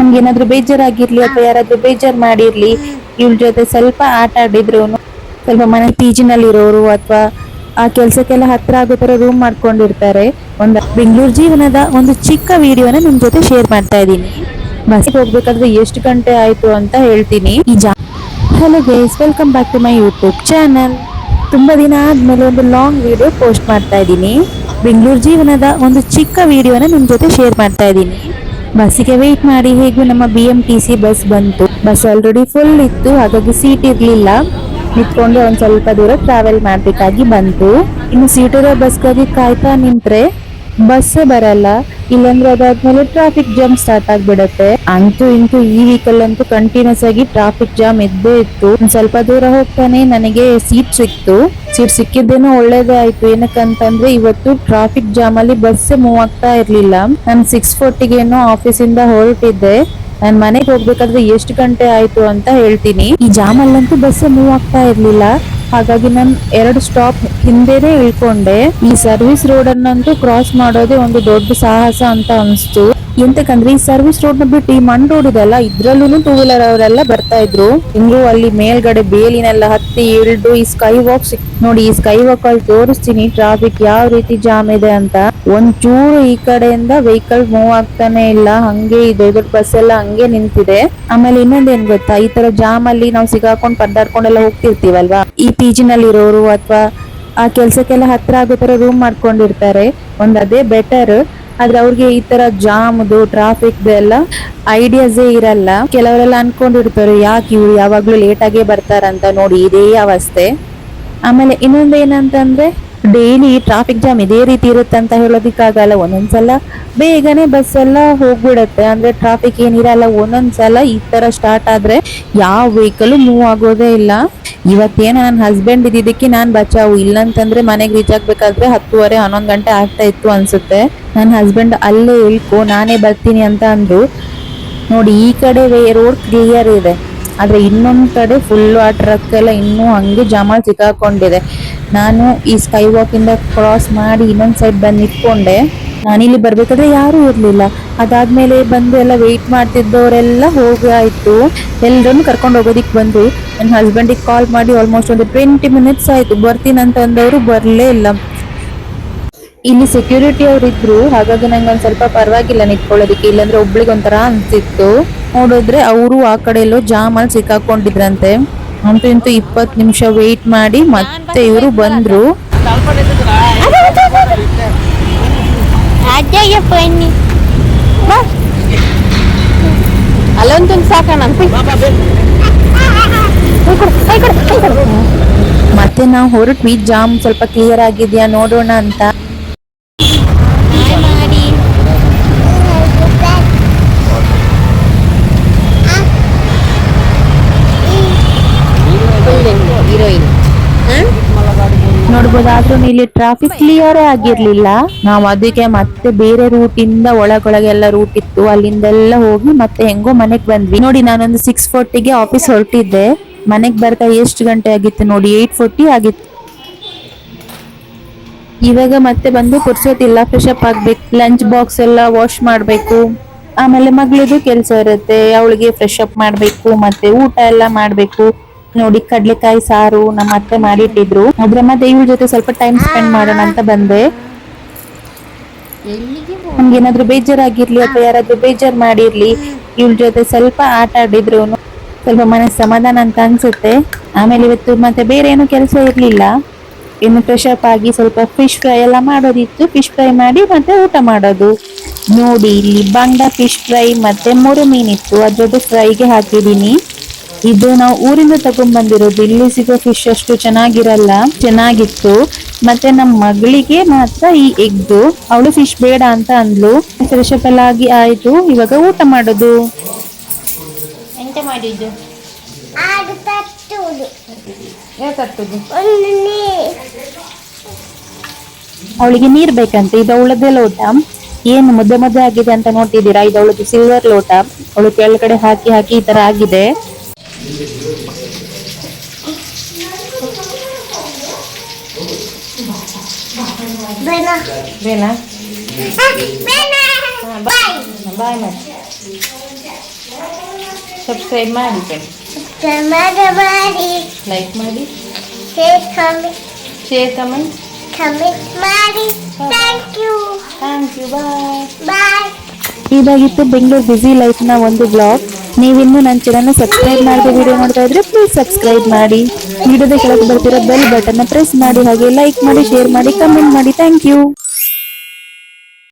ನಮ್ಗೆ ಏನಾದ್ರು ಬೇಜಾರಾಗಿರ್ಲಿ ಅಥವಾ ಯಾರಾದ್ರೂ ಬೇಜಾರ್ ಮಾಡಿರ್ಲಿ ಇವ್ಳ ಜೊತೆ ಸ್ವಲ್ಪ ಆಟ ಆಡಿದ್ರು ಸ್ವಲ್ಪ ಮನೆ ಪಿಜಿನಲ್ಲಿ ಇರೋರು ಅಥವಾ ಆ ಕೆಲ್ಸಕ್ಕೆಲ್ಲ ಹತ್ರ ಆಗೋ ತರ ರೂಮ್ ಮಾಡ್ಕೊಂಡಿರ್ತಾರೆ. ಒಂದು ಬೆಂಗಳೂರು ಜೀವನದ ಒಂದು ಚಿಕ್ಕ ವಿಡಿಯೋನ ನಿಮ್ ಜೊತೆ ಶೇರ್ ಮಾಡ್ತಾ ಇದ್ದೀನಿ. ಬಸ್ಸಿಗೆ ಹೋಗ್ಬೇಕಾದ್ರೆ ಎಷ್ಟು ಗಂಟೆ ಆಯ್ತು ಅಂತ ಹೇಳ್ತೀನಿ. Hello guys, welcome back to my YouTube channel. ತುಂಬಾ ದಿನ ಆದ್ಮೇಲೆ ಒಂದು ಲಾಂಗ್ ವಿಡಿಯೋ ಪೋಸ್ಟ್ ಮಾಡ್ತಾ ಇದ್ದೀನಿ. ಬೆಂಗಳೂರು ಜೀವನದ ಒಂದು ಚಿಕ್ಕ ವಿಡಿಯೋನ ನಿಮ್ ಜೊತೆ ಶೇರ್ ಮಾಡ್ತಾ ಇದ್ದೀನಿ. ಬಸ್ಸಿಗೆ ವೇಟ್ ಮಾಡಿ ಹೇಗೂ ನಮ್ಮ BMTC ಬಸ್ ಬಂತು. ಬಸ್ ಆಲ್ರೆಡಿ ಫುಲ್ ಇತ್ತು, ಹಾಗಾಗಿ ಸೀಟ್ ಇರ್ಲಿಲ್ಲ. ನಿಂತ್ಕೊಂಡು ಒಂದ್ ಸ್ವಲ್ಪ ದೂರ ಟ್ರಾವೆಲ್ ಮಾಡ್ಬೇಕಾಗಿ ಬಂತು. ಇನ್ನು ಸೀಟಿರೋ ಬಸ್ಗಾಗಿ ಕಾಯ್ತಾ ನಿಂತ್ರೆ ಬಸ್ ಬರಲ್ಲ, ಇಲ್ಲಾಂದ್ರೆ ಅದಾದ್ಮೇಲೆ ಟ್ರಾಫಿಕ್ ಜಾಮ್ ಸ್ಟಾರ್ಟ್ ಆಗ್ಬಿಡತ್ತೆ. ಅಂತೂ ಇಂತೂ ಈ ವೀಕಲ್ ಅಂತೂ ಕಂಟಿನ್ಯೂಸ್ ಆಗಿ ಟ್ರಾಫಿಕ್ ಜಾಮ್ ಇದ್ದೇ ಇತ್ತು. ಸ್ವಲ್ಪ ದೂರ ಹೋಗ್ತಾನೆ ನನಗೆ ಸೀಟ್ ಸಿಕ್ತು. ಸೀಟ್ ಸಿಕ್ಕಿದ್ದೇನೋ ಒಳ್ಳೇದೇ ಆಯ್ತು. ಏನಕ್ಕಂತಂದ್ರೆ ಇವತ್ತು ಟ್ರಾಫಿಕ್ ಜಾಮ್ ಅಲ್ಲಿ ಬಸ್ ಮೂವ್ ಆಗ್ತಾ ಇರ್ಲಿಲ್ಲ. ನಾನು 6:40 ಏನೋ ಆಫೀಸಿಂದ ಹೊರಟಿದ್ದೆ. ನಾನ್ ಮನೆಗೆ ಹೋಗ್ಬೇಕಾದ್ರೆ ಎಷ್ಟು ಗಂಟೆ ಆಯ್ತು ಅಂತ ಹೇಳ್ತೀನಿ. ಈ ಜಾಮ್ ಅಲ್ಲಂತೂ ಬಸ್ ಮೂವ್ ಆಗ್ತಾ ಇರ್ಲಿಲ್ಲ, ಹಾಗಾಗಿ ನಾನು 2 ಸ್ಟಾಪ್ ಹಿಂದೆನೆ ಇಳ್ಕೊಂಡೆ. ಈ ಸರ್ವಿಸ್ ರೋಡ್ ಅನ್ನಂತೂ ಕ್ರಾಸ್ ಮಾಡೋದೇ ಒಂದು ದೊಡ್ಡ ಸಾಹಸ ಅಂತ ಅನ್ಸ್ತು. ಎಂತಕಂದ್ರೆ ಈ ಸರ್ವಿಸ್ ರೋಡ್ ನ ಬಿಟ್ಟು ಈ ಮಣ್ ರೋಡ್ ಇದೆಲ್ಲ, ಇದ್ರಲ್ಲೂ 2 ವೀಲರ್ ಅವರೆಲ್ಲ ಬರ್ತಾ ಇದ್ರು. ಹಿಂಗೂ ಅಲ್ಲಿ ಮೇಲ್ಗಡೆ ಬೇಲಿನೆಲ್ಲ ಹತ್ತಿ ಇಳಿದು ಈ ಸ್ಕೈ ವಾಕ್ ನೋಡಿ. ಈ ಸ್ಕೈ ವಾಕ್ ಅಲ್ಲಿ ತೋರಿಸ್ತೀನಿ ಟ್ರಾಫಿಕ್ ಯಾವ ರೀತಿ ಜಾಮ್ ಇದೆ ಅಂತ. ಒಂಚೂರು ಈ ಕಡೆಯಿಂದ ವೆಹಿಕಲ್ ಮೂವ್ ಆಗ್ತಾನೆ ಇಲ್ಲ, ಹಂಗೆ ಈ ದೊಡ್ಡ ಬಸ್ ಎಲ್ಲ ಹಂಗೆ ನಿಂತಿದೆ. ಆಮೇಲೆ ಇನ್ನೊಂದೇನ್ ಗೊತ್ತಾ, ಈ ತರ ಜಾಮ್ ಅಲ್ಲಿ ನಾವು ಸಿಗಾಕೊಂಡು ಪರದಾಡ್ಕೊಂಡೆಲ್ಲ ಹೋಗ್ತಿರ್ತೀವಲ್ವಾ, ಈ PG ನಲ್ಲಿ ಇರೋರು ಅಥವಾ ಆ ಕೆಲ್ಸಕ್ಕೆಲ್ಲ ಹತ್ರ ಆಗೋ ತರ ರೂಮ್ ಮಾಡ್ಕೊಂಡಿರ್ತಾರೆ, ಅದೇ ಬೆಟರ್. ಆದ್ರೆ ಅವ್ರಿಗೆ ಈ ತರ ಜಾಮ್ದು ಟ್ರಾಫಿಕ್ ಎಲ್ಲ ಐಡಿಯಾಸೇ ಇರಲ್ಲ. ಕೆಲವರೆಲ್ಲ ಅನ್ಕೊಂಡಿರ್ತಾರೆ ಯಾಕೆ ಇವ್ರು ಯಾವಾಗ್ಲೂ ಲೇಟ್ ಆಗೇ ಬರ್ತಾರಂತ. ನೋಡಿ ಇದೇ ಅವಸ್ಥೆ. ಆಮೇಲೆ ಇನ್ನೊಂದೇನಂತಂದ್ರೆ ಡೈಲಿ ಟ್ರಾಫಿಕ್ ಜಾಮ್ ಇದೇ ರೀತಿ ಇರುತ್ತೆ ಅಂತ ಹೇಳೋದಿಕ್ಕಾಗಲ್ಲ. ಒಂದೊಂದ್ಸಲ ಬೇಗನೆ ಬಸ್ ಎಲ್ಲ ಹೋಗ್ಬಿಡತ್ತೆ, ಅಂದ್ರೆ ಟ್ರಾಫಿಕ್ ಏನಿರಲ್ಲ. ಒಂದೊಂದ್ಸಲ ಈ ತರ ಸ್ಟಾರ್ಟ್ ಆದ್ರೆ ಯಾವ ವೆಹಿಕಲ್ ಮೂವ್ ಆಗೋದೇ ಇಲ್ಲ. ಇವತ್ತೇನು ನನ್ನ ಹಸ್ಬೆಂಡ್ ಇದ್ದಿದ್ದಕ್ಕೆ ನಾನ್ ಬಚಾವು, ಇಲ್ಲಂತಂದ್ರೆ ಮನೆಗೆ ರೀಚ್ ಆಗ್ಬೇಕಾದ್ರೆ 10:30 11 ಗಂಟೆ ಆಗ್ತಾ ಇತ್ತು ಅನ್ಸುತ್ತೆ. ನನ್ನ ಹಸ್ಬೆಂಡ್ ಅಲ್ಲೇ ಇಳ್ಕೊ ನಾನೇ ಬರ್ತೀನಿ ಅಂತ ಅಂದ್ರು. ನೋಡಿ ಈ ಕಡೆ ರೋಡ್ ಕ್ಲಿಯರ್ ಇದೆ, ಆದ್ರೆ ಇನ್ನೊಂದ್ ಕಡೆ ಫುಲ್ ಆ ಟ್ರಕ್ ಎಲ್ಲ ಇನ್ನೂ ಹಂಗೆ ಜಾಮಲ್ಲಿ ಸಿಕ್ಕಾಕೊಂಡಿದೆ. ನಾನು ಈ ಸ್ಕೈ ವಾಕ್ ಇಂದ ಕ್ರಾಸ್ ಮಾಡಿ ಇನ್ನೊಂದ್ ಸೈಡ್ ಬಂದು ನಿಂತ್ಕೊಂಡೆ. ನಾನಿಲ್ಲಿ ಬರ್ಬೇಕಾದ್ರೆ ಯಾರು ಇರ್ಲಿಲ್ಲ. ಅದಾದ್ಮೇಲೆ ಬಂದು ಎಲ್ಲ ವೆಯ್ಟ್ ಮಾಡ್ತಿದ್ದವರೆಲ್ಲ ಹೋಗಿ ಆಯ್ತು. ಎಲ್ಲರನ್ನು ಕರ್ಕೊಂಡು ಹೋಗೋದಿಕ್ ಬಂದ್ರು. ನನ್ನ ಹಸ್ಬೆಂಡಿಗೆ ಕಾಲ್ ಮಾಡಿ ಆಲ್ಮೋಸ್ಟ್ ಒಂದು 20 ಮಿನಿಟ್ಸ್ ಆಯ್ತು. ಬರ್ತೀನಿ ಅಂತ ಅಂದವರು ಬರ್ಲೇ ಇಲ್ಲ. ಇಲ್ಲಿ ಸೆಕ್ಯೂರಿಟಿ ಅವ್ರು ಇದ್ರು, ಹಾಗಾಗಿ ನಂಗೆ ಒಂದ್ ಸ್ವಲ್ಪ ಪರವಾಗಿಲ್ಲ ನಿಂತ್ಕೊಳ್ಳೋದಿಕ್ಕೆ, ಇಲ್ಲಾಂದ್ರೆ ಒಬ್ಳಿಗೆ ಒಂಥರ ಅನ್ಸಿತ್ತು. ನೋಡಿದ್ರೆ ಅವರು ಆ ಕಡೆ ಎಲ್ಲೋ ಜಾಮ್ ಅಲ್ಲಿ ಸಿಕ್ಕಾಕೊಂಡಿದ್ರಂತೆ. ಅಂತೂ ಇಂತೂ 20 ನಿಮಿಷ ವೇಟ್ ಮಾಡಿ ಮತ್ತೆ ಇವರು ಬಂದ್ರು. ಅಲ್ಲೊಂದು ಸಾಕಣ ಮತ್ತೆ ನಾವು ಹೊರಟ್ವಿ. ಜಾಮ್ ಸ್ವಲ್ಪ ಕ್ಲಿಯರ್ ಆಗಿದ್ಯಾ ನೋಡೋಣ ಅಂತ. ನೋಡ್ಬೋದಾದ್ರೂ ಇಲ್ಲಿ ಟ್ರಾಫಿಕ್ ಕ್ಲಿಯರ್ ಆಗಿರ್ಲಿಲ್ಲ. ನಾವು ಅದಕ್ಕೆ ಮತ್ತೆ ಬೇರೆ ರೂಟ್ ಇಂದ ಒಳಗೊಳಗೆಲ್ಲ ರೂಟ್ ಇತ್ತು, ಅಲ್ಲಿಂದೆಲ್ಲ ಹೋಗಿ ಮತ್ತೆ ಹೆಂಗೋ ಮನೆಗ್ ಬಂದ್ವಿ. ನೋಡಿ ನಾನೊಂದು 6:40ಗೆ ಆಫೀಸ್ ಹೊರಟಿದ್ದೆ. ಮನೆಗ್ ಬರ್ತಾ ಎಷ್ಟು ಗಂಟೆ ಆಗಿತ್ತು ನೋಡಿ, 8:40 ಆಗಿತ್ತು. ಇವಾಗ ಮತ್ತೆ ಬಂದು ಕುರ್ಸೋತಿಲ್ಲ, ಫ್ರೆಶ್ ಅಪ್ ಆಗ್ಬೇಕು, ಲಂಚ್ ಬಾಕ್ಸ್ ಎಲ್ಲ ವಾಶ್ ಮಾಡ್ಬೇಕು. ಆಮೇಲೆ ಮಗಳಿಗೂ ಕೆಲಸ ಇರುತ್ತೆ, ಅವಳಿಗೆ ಫ್ರೆಶ್ ಅಪ್ ಮಾಡ್ಬೇಕು, ಮತ್ತೆ ಊಟ ಎಲ್ಲ ಮಾಡ್ಬೇಕು. ನೋಡಿ ಕಡ್ಲೆಕಾಯಿ ಸಾರು ನಮ್ಮ ಅತ್ತೆ ಮಾಡಿಟ್ಟಿದ್ರು, ಅದ್ರ ಮತ್ತೆ ಇವ್ರ ಜೊತೆ ಸ್ವಲ್ಪ ಟೈಮ್ ಸ್ಪೆಂಡ್ ಮಾಡೋಣ ಅಂತ ಬಂದೆ. ನಮ್ಗೆ ಏನಾದ್ರು ಬೇಜಾರಾಗಿರ್ಲಿ ಅಥವಾ ಯಾರಾದ್ರೂ ಬೇಜಾರ್ ಮಾಡಿರ್ಲಿ ಇವ್ರ ಜೊತೆ ಸ್ವಲ್ಪ ಆಟ ಆಡಿದ್ರು ಸ್ವಲ್ಪ ಮನಸ್ಸು ಸಮಾಧಾನ ಅಂತ ಅನ್ಸುತ್ತೆ. ಆಮೇಲೆ ಇವತ್ತು ಮತ್ತೆ ಬೇರೆ ಏನು ಕೆಲಸ ಇರ್ಲಿಲ್ಲ. ಇನ್ನು ಫ್ರೆಶ್ ಅಪ್ ಆಗಿ ಸ್ವಲ್ಪ ಫಿಶ್ ಫ್ರೈ ಎಲ್ಲ ಮಾಡೋದಿತ್ತು, ಫಿಶ್ ಫ್ರೈ ಮಾಡಿ ಮತ್ತೆ ಊಟ ಮಾಡೋದು. ನೋಡಿ ಇಲ್ಲಿ ಬಂಡ ಫಿಶ್ ಫ್ರೈ ಮತ್ತೆ ಮೂರು ಮೀನಿತ್ತು, ಅದ್ರ ಜೊತೆ ಫ್ರೈಗೆ ಹಾಕಿದೀನಿ. ಇದು ನಾವು ಊರಿಂದ ತಗೊಂಡ್ ಬಂದಿರೋದು, ಇಲ್ಲಿ ಸಿಗೋ ಫಿಶ್ ಅಷ್ಟು ಚೆನ್ನಾಗಿರಲ್ಲ. ಚೆನ್ನಾಗಿತ್ತು. ಮತ್ತೆ ನಮ್ಮ ಮಗಳಿಗೆ ಮಾತ್ರ ಈ ಎಗ್ದು, ಅವಳು ಫಿಶ್ ಬೇಡ ಅಂತ ಅಂದ್ಲು. ಫ್ರೆಶ್ ಅಪ್ ಎಲ್ಲ ಆಗಿ ಆಯ್ತು, ಇವಾಗ ಊಟ ಮಾಡೋದು. ಎಂತ ಮಾಡಿದ್ದು? ಅವಳಿಗೆ ನೀರ್ ಬೇಕಂತೆ. ಇದು ಅವಳದ್ದೇ ಲೋಟ. ಏನು ಮುದ್ದೆ ಮುದ್ದೆ ಆಗಿದೆ ಅಂತ ನೋಡ್ತಿದ್ದೀರಾ, ಇದು ಅವಳದ್ದು ಸಿಲ್ವರ್ ಲೋಟ. ಅವಳು ಕೆಳಗಡೆ ಹಾಕಿ ಹಾಕಿ ಈ ತರ ಆಗಿದೆ. ಬಾಯ್ ಮಾಡಿ ಸಬ್ಸ್ಕ್ರೈಬ್ ಮಾಡಿ ಫ್ರೆಂಡ್ಸ್ ಮಾಡಿ ಲೈಕ್ ಮಾಡಿ ಶೇರ್ ಕಮೆಂಟ್ ಶೇರ್ ಕಮೆಂಟ್ ಮಾಡಿ ಥ್ಯಾಂಕ್ ಯು ಬಾಯ್ ಬಾಯ್. ಇದಾಗಿತ್ತು ಬೆಂಗಳೂರು ಬ್ಯುಸಿ ಲೈಫ್ನ ಒಂದು ಬ್ಲಾಗ್. ನೀವಿನ್ನೂ ನನ್ನ ಚಾನಲ್ನ ಸಬ್ಸ್ಕ್ರೈಬ್ ಮಾಡದೆ ವಿಡಿಯೋ ನೋಡ್ತಾ ಇದ್ರೆ ಪ್ಲೀಸ್ ಸಬ್ಸ್ಕ್ರೈಬ್ ಮಾಡಿ. ವಿಡಿಯೋದ ಕೆಳಗೆ ಬರ್ತಿರೋ ಬೆಲ್ ಬಟನ್ನ ಪ್ರೆಸ್ ಮಾಡಿ, ಹಾಗೆ ಲೈಕ್ ಮಾಡಿ, ಶೇರ್ ಮಾಡಿ, ಕಮೆಂಟ್ ಮಾಡಿ. Thank you.